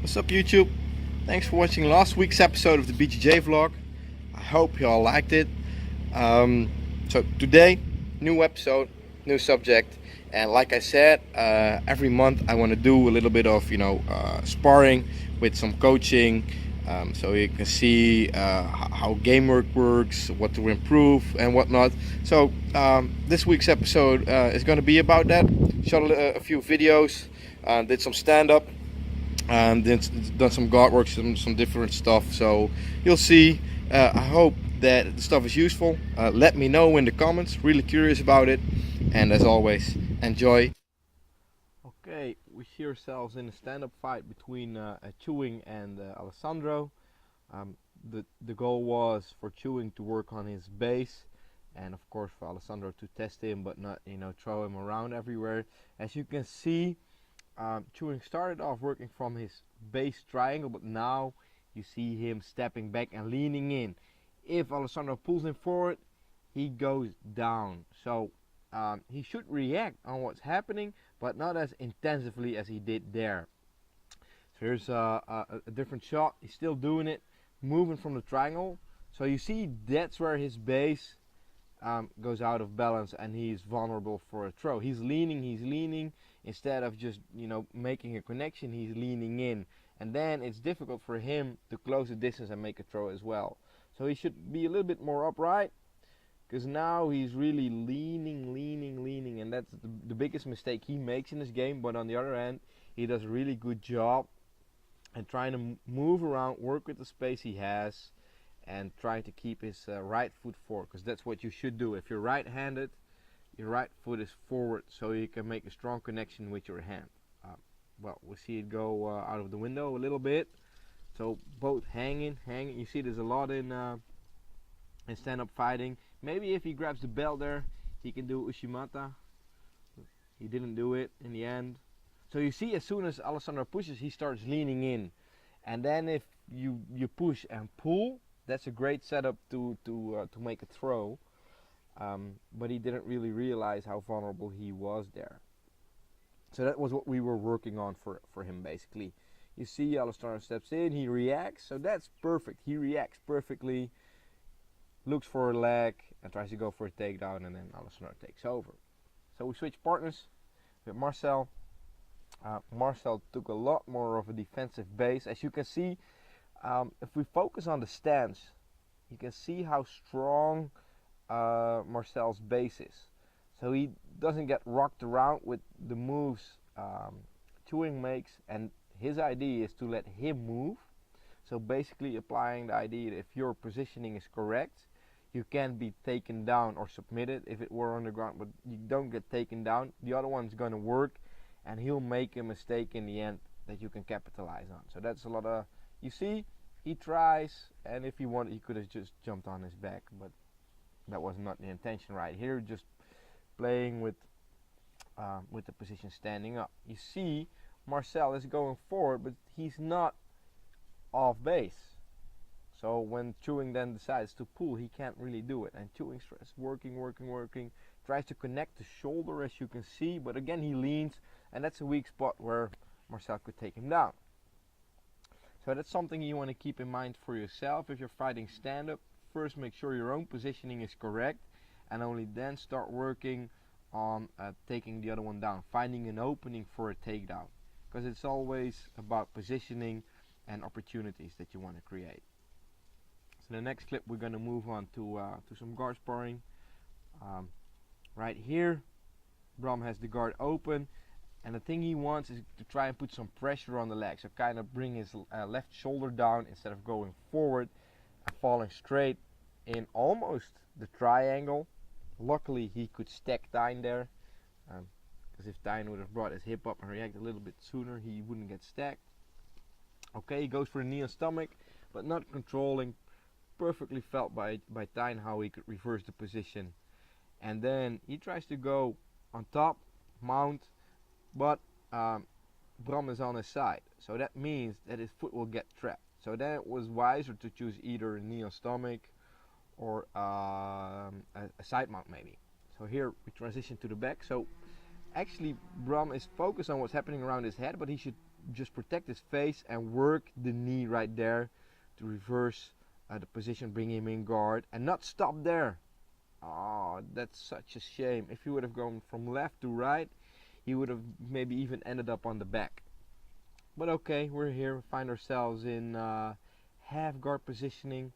What's up YouTube? Thanks for watching last week's episode of the BJJ Vlog. I hope you all liked it. So today, new episode, new subject, and like I said, every month I want to do a little bit of sparring with some coaching, so you can see how game work works, what to improve and whatnot. So this week's episode is going to be about that. Shot a few videos, did some stand-up, and then done some guard work, some different stuff. So you'll see. I hope that the stuff is useful. Let me know in the comments. Really curious about it. And as always, enjoy. Okay, we see ourselves in a stand-up fight between Chewing and Alessandro. The goal was for Chewing to work on his base, and of course for Alessandro to test him, but not throw him around everywhere. As you can see, Chewing started off working from his base triangle, but now you see him stepping back and leaning in. If Alessandro pulls him forward, he goes down. So he should react on what's happening, but not as intensively as he did there. So here's a different shot. He's still doing it, moving from the triangle. So you see that's where his base goes out of balance and he's vulnerable for a throw. He's leaning. Instead of just making a connection, he's leaning in, and then it's difficult for him to close the distance and make a throw as well. So he should be a little bit more upright, because now he's really leaning, and that's the biggest mistake he makes in this game. But on the other hand, he does a really good job and trying to move around, work with the space he has, and trying to keep his right foot forward, because that's what you should do. If you're right-handed, your right foot is forward, so you can make a strong connection with your hand. Well, we see it go out of the window a little bit. So both hanging. You see there's a lot in stand-up fighting. Maybe if he grabs the belt there, he can do Ushimata. He didn't do it in the end. So you see, as soon as Alessandro pushes, he starts leaning in. And then if you push and pull, that's a great setup to make a throw. But he didn't really realize how vulnerable he was there. So that was what we were working on for him, basically. You see Alessandro steps in, he reacts, so that's perfect. He reacts perfectly, looks for a leg and tries to go for a takedown, and then Alessandro takes over. So we switch partners with Marcel. Marcel took a lot more of a defensive base. As you can see, if we focus on the stance, you can see how strong Marcel's base is. So he doesn't get rocked around with the moves Chewing makes, and his idea is to let him move. So basically applying the idea that if your positioning is correct, you can be taken down or submitted if it were on the ground, but you don't get taken down. The other one's going to work, and he'll make a mistake in the end that you can capitalize on. So that's a lot of, you see, he tries, and if he wanted, he could have just jumped on his back, but that was not the intention right here. Just playing with the position standing up. You see, Marcel is going forward, but he's not off base. So when Chewing then decides to pull, he can't really do it. And Chewing starts working, tries to connect the shoulder, as you can see, but again he leans, and that's a weak spot where Marcel could take him down. So that's something you want to keep in mind for yourself if you're fighting stand-up. First, make sure your own positioning is correct, and only then start working on taking the other one down, finding an opening for a takedown, because it's always about positioning and opportunities that you want to create. So the next clip, we're going to move on to some guard sparring. Right here, Bram has the guard open, and the thing he wants is to try and put some pressure on the leg, so kind of bring his left shoulder down instead of going forward and falling straight in almost the triangle. Luckily he could stack Tyne there, because if Tyne would have brought his hip up and reacted a little bit sooner, he wouldn't get stacked. Okay, he goes for the knee on stomach, but not controlling. Perfectly felt by Tyne how he could reverse the position. And then he tries to go on top, mount, but Bram is on his side. So that means that his foot will get trapped. So then it was wiser to choose either a knee on stomach or a side mount maybe. So here we transition to the back. So actually Bram is focused on what's happening around his head, but he should just protect his face and work the knee right there to reverse the position, bring him in guard, and not stop there. Oh, that's such a shame. If he would have gone from left to right, he would have maybe even ended up on the back. But okay, we're here. We find ourselves in half guard positioning.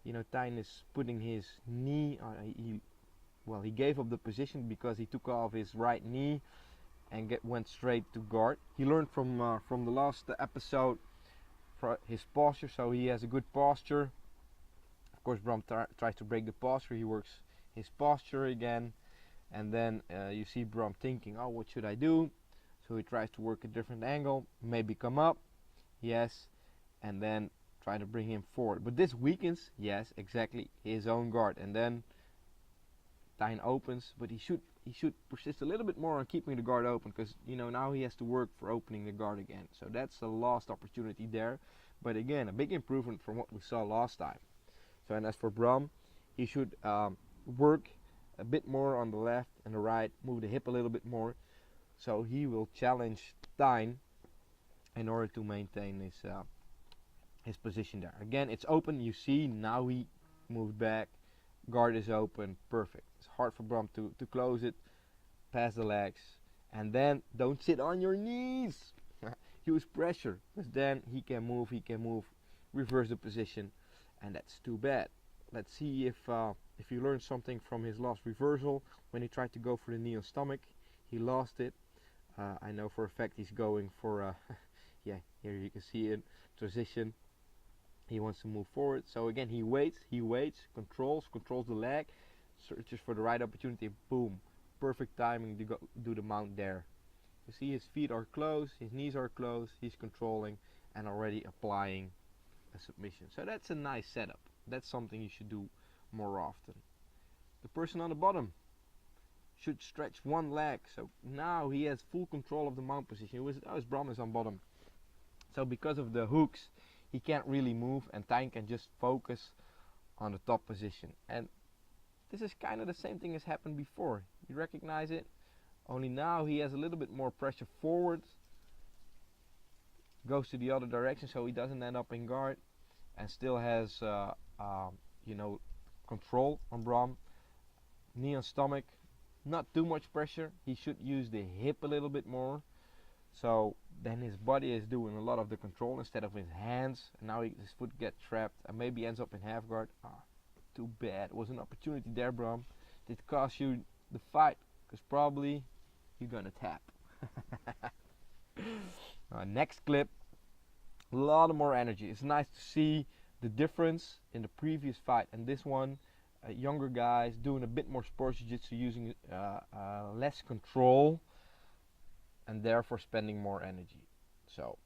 You know, Tijn is putting his knee on. He gave up the position because he took off his right knee and went straight to guard. He learned from the last episode his posture, so he has a good posture. Of course, Bram tries to break the posture. He works his posture again, and then you see Bram thinking, oh, what should I do? So he tries to work a different angle, maybe come up, yes, and then try to bring him forward. But this weakens, yes, exactly, his own guard. And then Tijn opens, but he should persist a little bit more on keeping the guard open, because you know now he has to work for opening the guard again. So that's a lost opportunity there. But again, a big improvement from what we saw last time. So, and as for Bram, he should work a bit more on the left and the right, move the hip a little bit more. So he will challenge Tijn in order to maintain his position there. Again, it's open. You see now he moved back. Guard is open. Perfect. It's hard for Bram to close it. Pass the legs. And then don't sit on your knees. Use pressure. Because then he can move. Reverse the position. And that's too bad. Let's see if you learned something from his last reversal. When he tried to go for the knee on stomach, he lost it. I know for a fact he's going for yeah, here you can see it, transition. He wants to move forward, so again he waits, controls the leg, searches for the right opportunity, boom, perfect timing to do the mount there. You see his feet are closed, his knees are closed, he's controlling and already applying a submission. So that's a nice setup. That's something you should do more often. The person on the bottom should stretch one leg, so now he has full control of the mount position. His Bram is on bottom, so because of the hooks he can't really move, and Tijn can just focus on the top position. And this is kind of the same thing as happened before. You recognize it? Only now he has a little bit more pressure forward, goes to the other direction so he doesn't end up in guard, and still has you know, control on Bram. Knee on stomach, not too much pressure. He should use the hip a little bit more. So then his body is doing a lot of the control instead of his hands, and now his foot gets trapped and maybe ends up in half guard. Too bad. It was an opportunity there, Bram. Did cost you the fight, because probably you're gonna tap. Next clip, a lot more energy. It's nice to see the difference in the previous fight and this one. Younger guys doing a bit more sports jiu-jitsu, using less control, and therefore spending more energy. So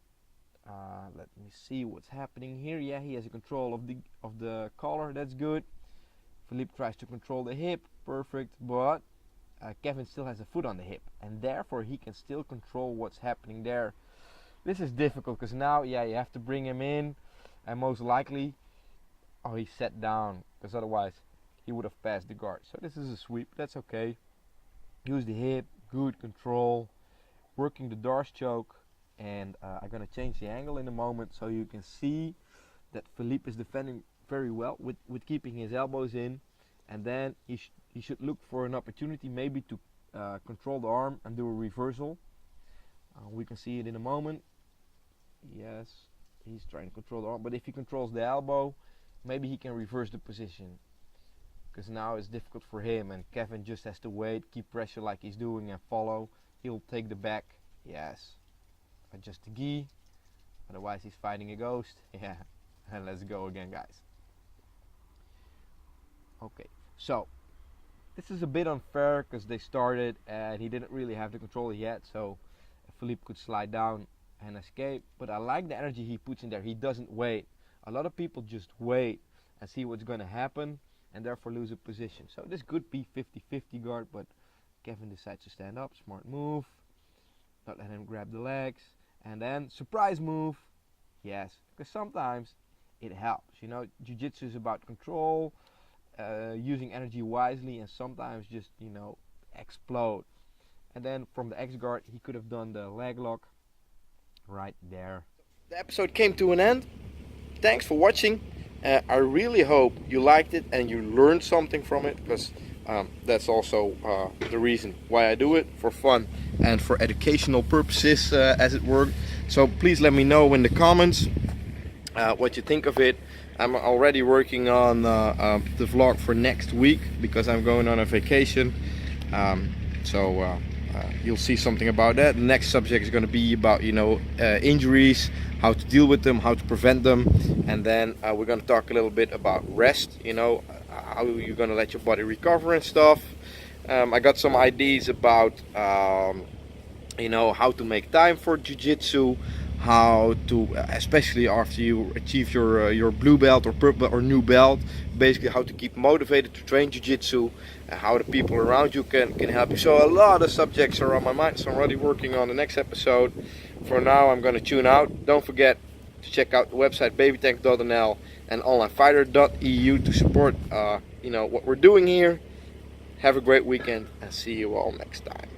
let me see what's happening here. Yeah, he has a control of the collar. That's good. Philippe tries to control the hip. Perfect. But Kevin still has a foot on the hip, and therefore he can still control what's happening there. This is difficult because now, yeah, you have to bring him in, and most likely, oh, he's set down, because otherwise he would have passed the guard. So this is a sweep. That's okay. Use the hip. Good control. Working the Darce choke, and I'm gonna change the angle in a moment so you can see that Philippe is defending very well with keeping his elbows in, and then he should look for an opportunity maybe to control the arm and do a reversal. We can see it in a moment. Yes, he's trying to control the arm, but if he controls the elbow, maybe he can reverse the position, because now it's difficult for him, and Kevin just has to wait, keep pressure like he's doing, and follow. He'll take the back, yes, adjust the gi, otherwise he's fighting a ghost. Yeah, and let's go again, guys. Okay, so this is a bit unfair because they started and he didn't really have the control yet, so Philippe could slide down and escape. But I like the energy he puts in there. He doesn't wait. A lot of people just wait and see what's going to happen and therefore lose a position. So this could be 50-50 guard, but Kevin decides to stand up. Smart move. Not let him grab the legs. And then surprise move. Yes, because sometimes it helps. You know, jiu-jitsu is about control, using energy wisely, and sometimes just, you know, explode. And then from the X guard he could have done the leg lock, right there. The episode came to an end. Thanks for watching. I really hope you liked it and you learned something from it, because that's also the reason why I do it, for fun and for educational purposes, as it were. So please let me know in the comments what you think of it. I'm already working on the vlog for next week because I'm going on a vacation. So you'll see something about that. The next subject is going to be about, you know, injuries, how to deal with them, how to prevent them, and then we're going to talk a little bit about rest, you know, how you're going to let your body recover and stuff. I got some ideas about you know, how to make time for jiu-jitsu, how to, especially after you achieve your blue belt or purple or new belt, basically how to keep motivated to train jiu-jitsu, and how the people around you can help you. So a lot of subjects are on my mind, so I'm already working on the next episode. For now, I'm going to tune out. Don't forget to check out the website babytank.nl and onlinefighter.eu to support you know, what we're doing here. Have a great weekend and see you all next time.